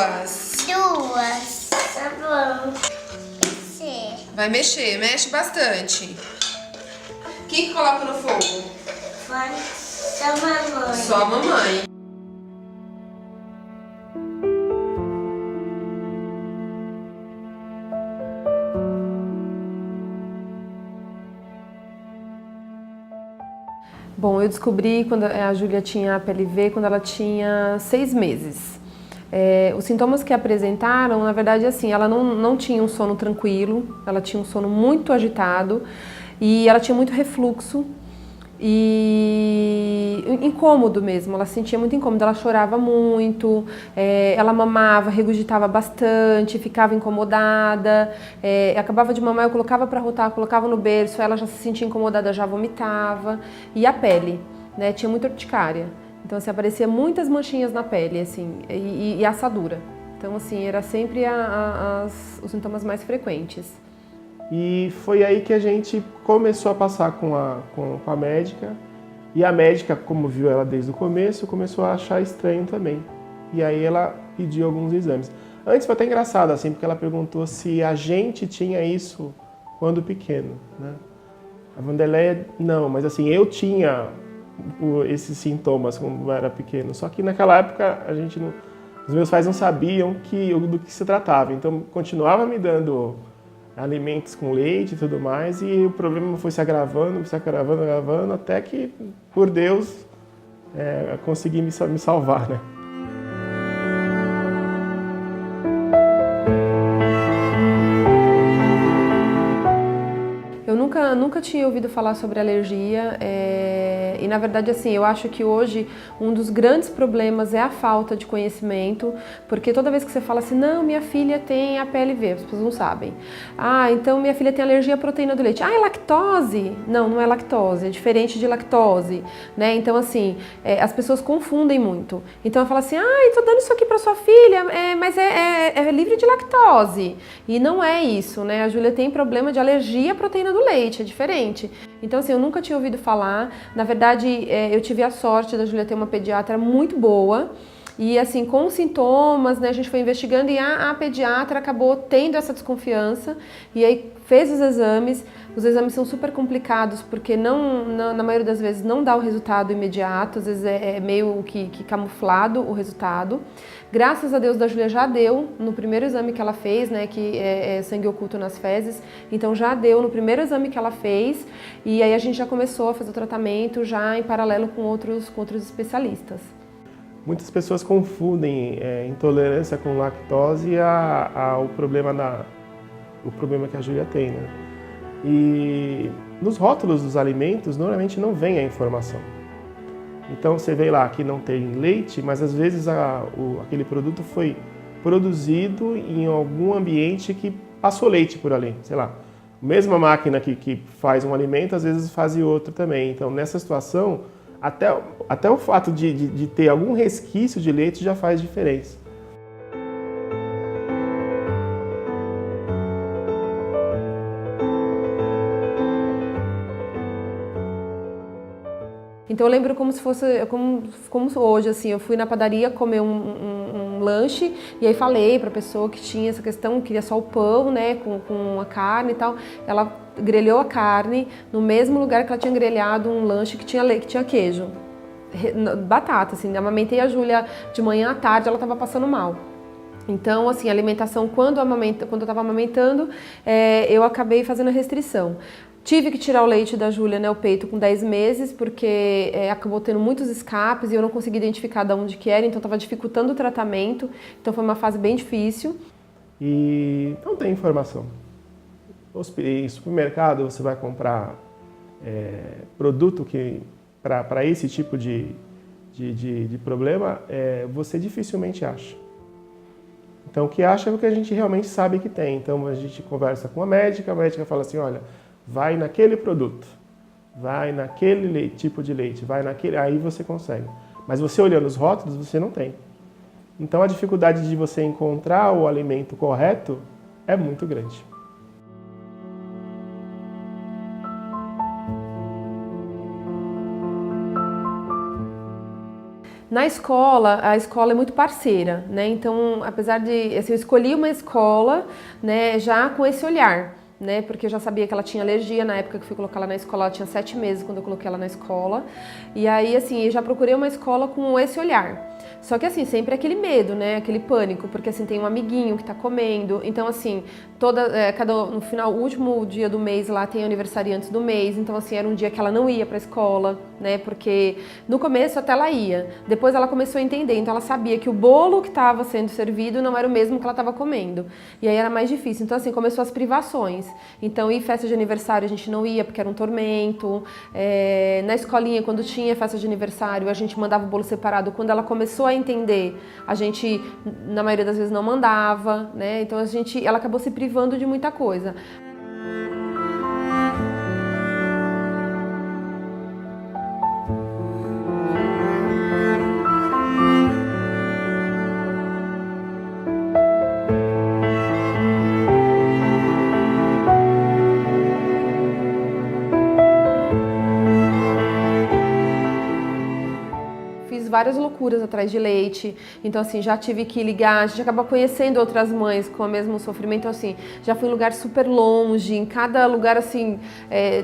Duas. Duas. Tá bom. Sim. Vai mexer, mexe bastante. Quem que coloca no fogo? Pode só mamãe. Só a mamãe. Bom, eu descobri quando a Júlia tinha PLV quando ela tinha 6 meses. Os sintomas que apresentaram, na verdade, assim, ela não tinha um sono tranquilo, ela tinha um sono muito agitado e ela tinha muito refluxo e incômodo mesmo, ela se sentia muito incômoda, ela chorava muito, ela mamava, regurgitava bastante, ficava incomodada, acabava de mamar, eu colocava para rotar, colocava no berço, ela já se sentia incomodada, já vomitava, e a pele, né, tinha muita urticária, então assim, aparecia muitas manchinhas na pele, assim, e assadura, então assim, era sempre os sintomas mais frequentes. E foi aí que a gente começou a passar com a médica. E a médica, como viu ela desde o começo, começou a achar estranho também. E aí ela pediu alguns exames. Antes foi até engraçado, assim, porque ela perguntou se a gente tinha isso quando pequeno, né? A Wanderleia, não, mas assim, eu tinha esses sintomas quando era pequeno. Só que naquela época, os meus pais não sabiam do que se tratava. Então, continuava me dando alimentos com leite e tudo mais, e o problema foi se agravando, até que, por Deus, consegui me salvar, né? Eu nunca tinha ouvido falar sobre alergia e na verdade assim, eu acho que hoje um dos grandes problemas é a falta de conhecimento, porque toda vez que você fala assim, não, minha filha tem a PLV, as pessoas não sabem. Ah, então minha filha tem alergia à proteína do leite. Ah, é lactose? Não, não é lactose, é diferente de lactose, né? Então assim, as pessoas confundem muito. Então eu falo assim, ah, tô dando isso aqui para sua filha, mas é livre de lactose. E não é isso, né? A Júlia tem problema de alergia à proteína do leite, é diferente. Então assim, eu nunca tinha ouvido falar. Na verdade, eu tive a sorte da Júlia ter uma pediatra muito boa. E assim, com os sintomas, né, a gente foi investigando e a pediatra acabou tendo essa desconfiança e aí fez os exames. Os exames são super complicados porque na maioria das vezes não dá o resultado imediato, às vezes é meio que camuflado o resultado. Graças a Deus da Júlia já deu no primeiro exame que ela fez, né, que é sangue oculto nas fezes, então já deu no primeiro exame que ela fez e aí a gente já começou a fazer o tratamento já em paralelo com outros especialistas. Muitas pessoas confundem intolerância com lactose e o problema que a Júlia tem, né? E nos rótulos dos alimentos, normalmente não vem a informação. Então você vê lá que não tem leite, mas às vezes aquele produto foi produzido em algum ambiente que passou leite por ali, sei lá. A mesma máquina que faz um alimento, às vezes faz outro também. Então nessa situação, até o fato de ter algum resquício de leite já faz diferença. Então eu lembro como se fosse, como hoje, assim, eu fui na padaria comer um lanche e aí falei pra pessoa que tinha essa questão, queria só o pão, né, com a carne e tal. Ela grelhou a carne no mesmo lugar que ela tinha grelhado um lanche que tinha queijo. Batata, assim, amamentei a Júlia de manhã à tarde, ela tava passando mal. Então, assim, a alimentação, quando eu estava amamentando, eu acabei fazendo a restrição. Tive que tirar o leite da Júlia, né, o peito, com 10 meses, porque acabou tendo muitos escapes e eu não consegui identificar de onde que era, então estava dificultando o tratamento, então foi uma fase bem difícil. E não tem informação. Em supermercado você vai comprar produto que para esse tipo de problema, você dificilmente acha. Então o que acha é o que a gente realmente sabe que tem. Então a gente conversa com a médica fala assim, olha, vai naquele produto, vai naquele tipo de leite, vai naquele, aí você consegue. Mas você olhando os rótulos, você não tem. Então a dificuldade de você encontrar o alimento correto é muito grande. Na escola, a escola é muito parceira, né? Então, apesar de, assim, eu escolhi uma escola, né, já com esse olhar, né? Porque eu já sabia que ela tinha alergia na época que eu fui colocar ela na escola, ela tinha 7 meses quando eu coloquei ela na escola. E aí, assim, eu já procurei uma escola com esse olhar. Só que assim, sempre aquele medo, né? Aquele pânico, porque assim, tem um amiguinho que tá comendo. Então, assim, no final, o último dia do mês lá tem aniversariantes do mês. Então, assim, era um dia que ela não ia pra escola, né? Porque no começo até ela ia. Depois ela começou a entender. Então, ela sabia que o bolo que estava sendo servido não era o mesmo que ela estava comendo. E aí era mais difícil. Então, assim, começou as privações. Então, ir festa de aniversário a gente não ia porque era um tormento. Na escolinha, quando tinha festa de aniversário, a gente mandava o bolo separado. Quando ela começou a entender, a gente, na maioria das vezes, não mandava, né? Então ela acabou se privando de muita coisa. Várias loucuras atrás de leite, então assim, já tive que ligar, a gente acaba conhecendo outras mães com o mesmo sofrimento, então assim, já fui em lugar super longe, em cada lugar assim,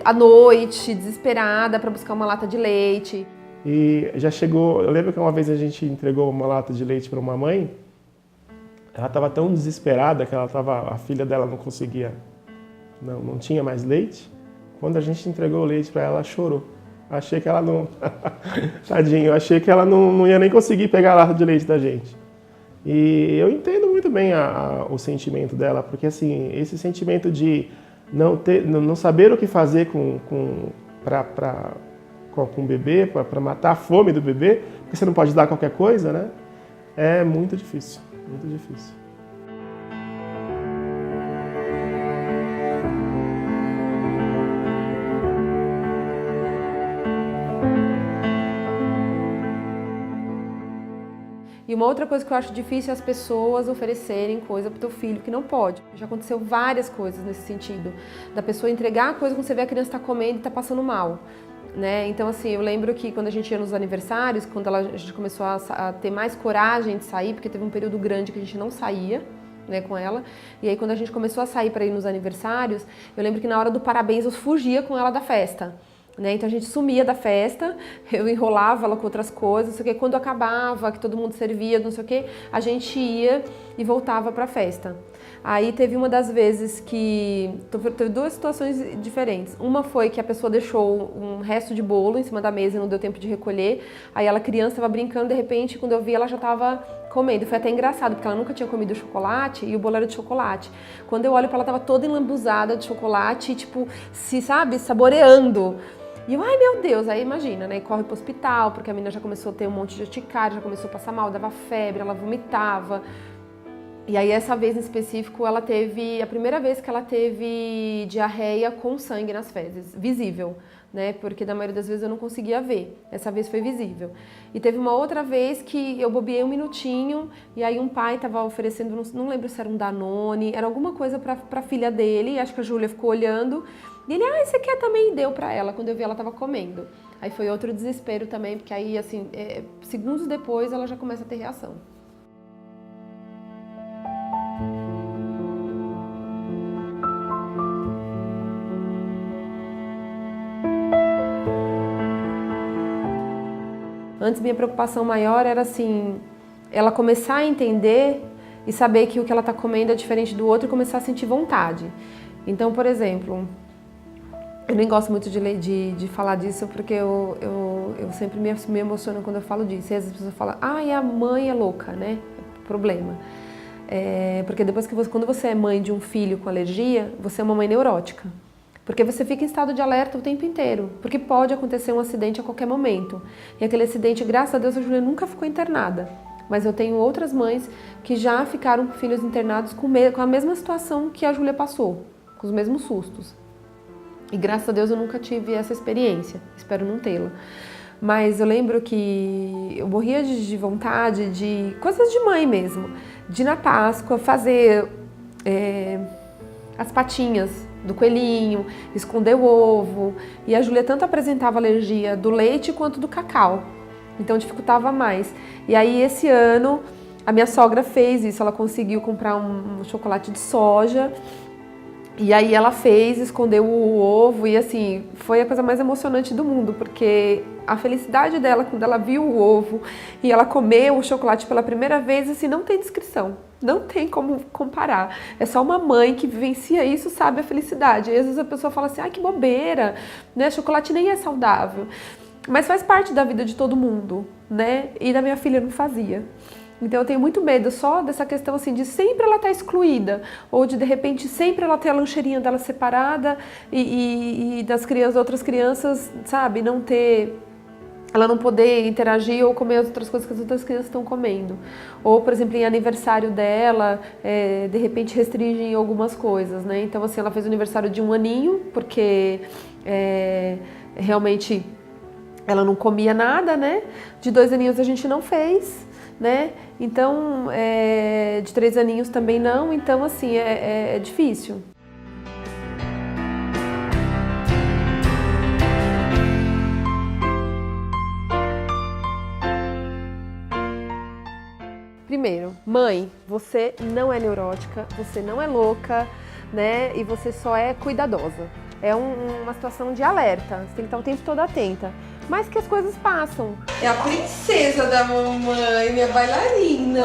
à noite, desesperada para buscar uma lata de leite. E já chegou, eu lembro que uma vez a gente entregou uma lata de leite para uma mãe, ela estava tão desesperada que a filha dela não conseguia, não tinha mais leite, quando a gente entregou o leite para ela, ela chorou. Achei que ela não... Tadinho, eu achei que ela não ia nem conseguir pegar a lata de leite da gente. E eu entendo muito bem o sentimento dela, porque assim, esse sentimento de não saber o que fazer com o bebê, para matar a fome do bebê, porque você não pode dar qualquer coisa, né? É muito difícil, muito difícil. E uma outra coisa que eu acho difícil é as pessoas oferecerem coisa pro teu filho que não pode. Já aconteceu várias coisas nesse sentido. Da pessoa entregar a coisa quando você vê a criança tá comendo e tá passando mal. Né? Então, assim, eu lembro que quando a gente ia nos aniversários, quando a gente começou a ter mais coragem de sair, porque teve um período grande que a gente não saía, né, com ela. E aí, quando a gente começou a sair para ir nos aniversários, eu lembro que na hora do parabéns eu fugia com ela da festa. Né? Então a gente sumia da festa, eu enrolava ela com outras coisas, não sei o que. Quando acabava, que todo mundo servia, não sei o que, a gente ia e voltava para a festa. Aí teve uma das vezes que... Teve duas situações diferentes. Uma foi que a pessoa deixou um resto de bolo em cima da mesa e não deu tempo de recolher. Aí ela, criança, estava brincando, de repente, quando eu vi, ela já estava comendo. Foi até engraçado, porque ela nunca tinha comido chocolate e o bolo era de chocolate. Quando eu olho para ela, estava toda enlambuzada de chocolate, tipo, saboreando. E eu, ai meu Deus, aí imagina, né, corre pro hospital, porque a menina já começou a ter um monte de urticária, já começou a passar mal, dava febre, ela vomitava. E aí essa vez em específico, ela teve, a primeira vez que ela teve diarreia com sangue nas fezes, visível, né, porque da maioria das vezes eu não conseguia ver, essa vez foi visível. E teve uma outra vez que eu bobeei um minutinho, e aí um pai tava oferecendo, não lembro se era um Danone, era alguma coisa pra filha dele, acho que a Júlia ficou olhando, e ele, você quer também? E deu pra ela, quando eu vi ela tava comendo. Aí foi outro desespero também, porque aí, assim, segundos depois ela já começa a ter reação. Antes, minha preocupação maior era, assim, ela começar a entender e saber que o que ela tá comendo é diferente do outro e começar a sentir vontade. Então, por exemplo... Eu nem gosto muito de falar disso porque eu sempre me emociono quando eu falo disso. E às vezes as pessoas falam, a mãe é louca, né? Problema. Porque depois quando você é mãe de um filho com alergia, você é uma mãe neurótica. Porque você fica em estado de alerta o tempo inteiro. Porque pode acontecer um acidente a qualquer momento. E aquele acidente, graças a Deus, a Júlia nunca ficou internada. Mas eu tenho outras mães que já ficaram com filhos internados com a mesma situação que a Júlia passou. Com os mesmos sustos. E graças a Deus eu nunca tive essa experiência, espero não tê-la. Mas eu lembro que eu morria de vontade de coisas de mãe mesmo. De na Páscoa fazer as patinhas do coelhinho, esconder o ovo. E a Júlia tanto apresentava alergia do leite quanto do cacau. então dificultava mais. E aí esse ano a minha sogra fez isso, ela conseguiu comprar um chocolate de soja. E aí ela fez, escondeu o ovo e assim, foi a coisa mais emocionante do mundo, porque a felicidade dela quando ela viu o ovo e ela comeu o chocolate pela primeira vez, assim, não tem descrição, não tem como comparar. É só uma mãe que vivencia isso, sabe a felicidade. E às vezes a pessoa fala assim, ai que bobeira, né? Chocolate nem é saudável. Mas faz parte da vida de todo mundo, né? E da minha filha não fazia. Então eu tenho muito medo só dessa questão assim de sempre ela estar excluída ou de repente sempre ela ter a lancheirinha dela separada e das outras crianças, sabe, não ter, ela não poder interagir ou comer as outras coisas que as outras crianças estão comendo. Ou, por exemplo, em aniversário dela, de repente restringem algumas coisas, né? Então assim, ela fez o aniversário de 1 aninho porque realmente ela não comia nada, né? De 2 aninhos a gente não fez, né? Então, de 3 aninhos também não, então assim, é difícil. Primeiro, mãe, você não é neurótica, você não é louca, né? E você só é cuidadosa. É uma situação de alerta, você tem que estar o tempo todo atenta. Mas que as coisas passam. É a princesa da mamãe, minha bailarina.